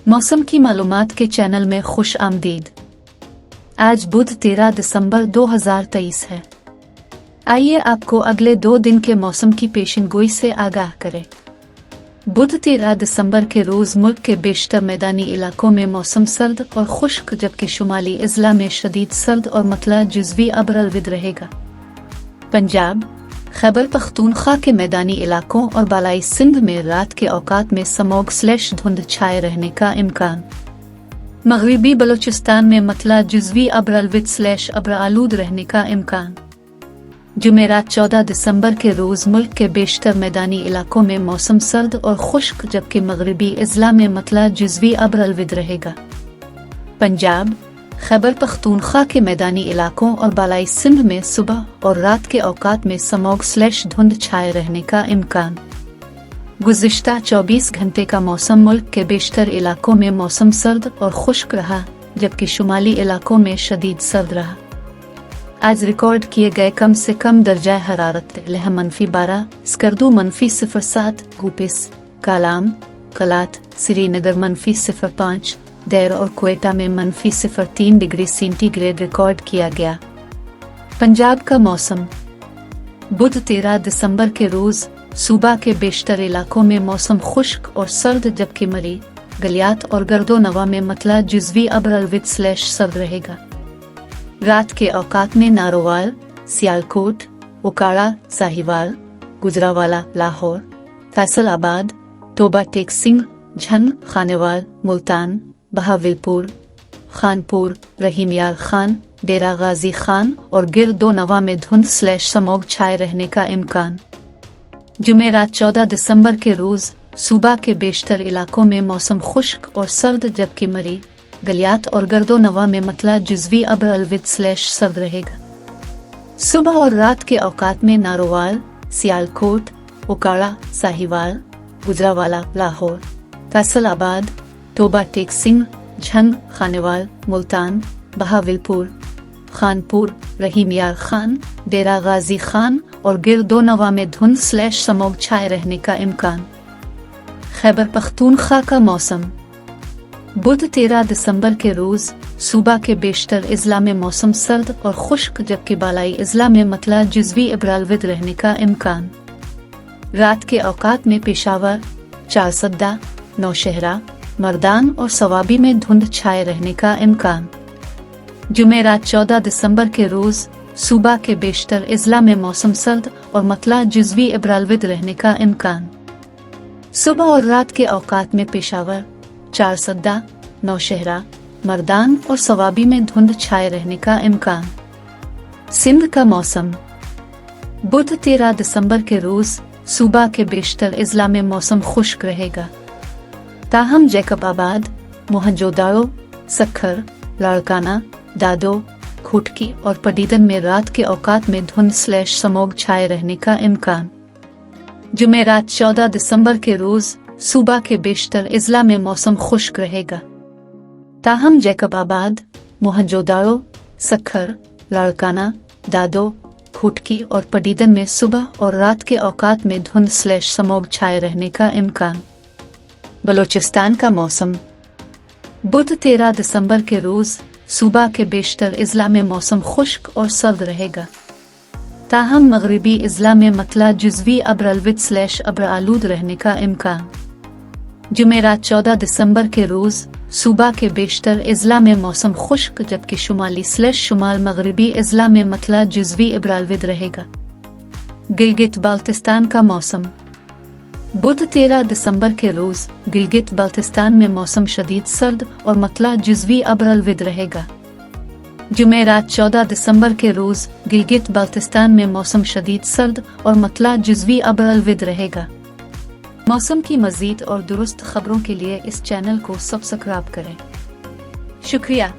मौसम की मालूमात के चैनल में खुश आमदीद। आज बुध 13 दिसंबर 2023 है। आइए आपको अगले 2 दिन के मौसम की पेशिनगोई से आगाह करें। बुध 13 दिसंबर के रोज मुल्क के बेशतर मैदानी इलाकों में मौसम सर्द और खुश्क, जबकि शुमाली अजला में शदीद सर्द और मतला जुज़वी अब्र अलविद रहेगा। पंजाब, खैबर पख्तूनख्वा के मैदानी इलाकों और बालाई सिंध में रात के औकात में समोग / धुंध छाए रहने का इम्कान। मगरिबी बलोचिस्तान में मतला जुज़वी अब्र अलविद / अब्र आलूद रहने का इम्कान। जुमेरात 14 दिसंबर के रोज मुल्क के बेशतर मैदानी इलाकों में मौसम सर्द और खुश्क, जबकि मगरिबी अजला में मतला जुज़वी अब्र अलविद रहेगा। पंजाब, खैबर पख्तूनख्वा के मैदानी इलाकों और बालाई सिंध में सुबह और रात के औकात में समोग / धुंध छाए रहने का इम्कान। गुज़िश्ता 24 घंटे का मौसम मुल्क के बेशतर इलाकों में मौसम सर्द और खुश्क रहा, जबकि शुमाली इलाकों में शदीद सर्द रहा। आज रिकॉर्ड किए गए कम से कम दर्जा हरारत लेह -12, स्कर्दू -07, गुपिस, कालाम, कलात, श्रीनगर -05, देर और क्वेटा में -03 डिग्री सेंटीग्रेड रिकॉर्ड किया गया। पंजाब का मौसम। बुध 13 दिसंबर के रोज सूबा के बेशतर इलाकों में मौसम खुश्क और सर्द, जबकि मरी, गलियात और गर्दो नवा में मतला जुज़वी अब्र अलविद / सर्द रहेगा। रात के औकात में नारोवाल, सियालकोट, उकाड़ा, साहिवाल, गुजरावाला, लाहौर, फैसलाबाद, टोबा टेक सिंह, झंग, खानेवाल, मुल्तान, बहावलपुर, खानपुर, रहीमयार खान, डेरा गाजी खान और गिरदो नवा में धुंध / समोग छाए रहने का इम्कान। जुमेरात 14 दिसंबर के रोज सूबा के बेशतर इलाकों में मौसम खुश्क और सर्द, जबकि मरी, गलियात और गर्दो नवा में मतला जुज़वी अब्र अलविद / सर्द रहेगा। सुबह और रात के औकात में नारोवाल, सियालकोट, उकाड़ा, साहिवाल, गुजरावाला, लाहौर, फैसलाबाद, टोबा टेक सिंह, झंग, खानेवाल, मुल्तान, बहावलपुर, खानपुर, रहीमयार खान, डेरा गाजी खान और गिरदो नवा में धुंध / समोग छाए रहने का इम्कान। खैबर पख्तूनख्वा का मौसम। बुध 13 दिसंबर के रोज सूबा के बेशतर अजला में मौसम सर्द और खुश्क, जबकि बालाई अजला में मतला जुज़वी अब्र अलविद रहने का इम्कान। रात के औकात में पेशावर, चारसद्दा, नौशहरा, मर्दान और सवाबी में धुंध छाए रहने का इम्कान। जुमेरात 14 दिसंबर के रोज सूबा के बेशतर अजला में मौसम सर्द और मतला जुज़वी अब्र अलविद रहने का इम्कान। सुबह और रात के औकात में पेशावर, चारसद्दा, नौशहरा, मर्दान और सवाबी में धुंध छाए रहने का इम्कान। सिंध का मौसम। बुध 13 दिसंबर के रोज सूबा के बेशतर अजला में मौसम खुश्क रहेगा। ताहम जैकबाबाद, मोहनजोदाड़ो, सक्खर, लाड़काना, दादो, खुटकी और पडीदन में रात के औकात में धुंध / समोग छाए रहने का इम्कान। जुमेरात 14 दिसंबर के रोज सूबा के बेशतर अजला में मौसम खुश्क रहेगा। ताहम जैकबाबाद, मोहनजोदाड़ो, सक्खर, लाड़काना, दादो, खुटकी और पडीदन में सुबह और रात के औकात में धुंध / समोग छाए रहने का इम्कान। बलोचिस्तान का मौसम। बुध 13 दिसंबर के रोज सूबा के बेशतर अजला में मौसम खुश्क और सर्द रहेगा। ताहम मगरिबी अजला में मतला जुज़वी अब्र अलविद / अब्र आलूद रहने का इम्कान। जुमेरात 14 दिसंबर के रोज सूबा के बेशतर अजला में मौसम खुश्क, जबकि शुमाली / शुमाल मगरिबी अजला में मतला जुज़वी अब्र अलविद रहेगा। गिलगित बाल्तिस्तान का मौसम। बुध 13 दिसंबर के रोज गिलगित बाल्तिस्तान में मौसम शदीद सर्द और मतला जुज़वी अब्र अलविद रहेगा। जुमेरात 14 दिसंबर के रोज गिलगित बाल्तिस्तान में मौसम शदीद सर्द और मतला जुज़वी अब्र अलविद रहेगा। मौसम की मज़ीद और दुरुस्त खबरों के लिए इस चैनल को सब्सक्राइब करें। शुक्रिया।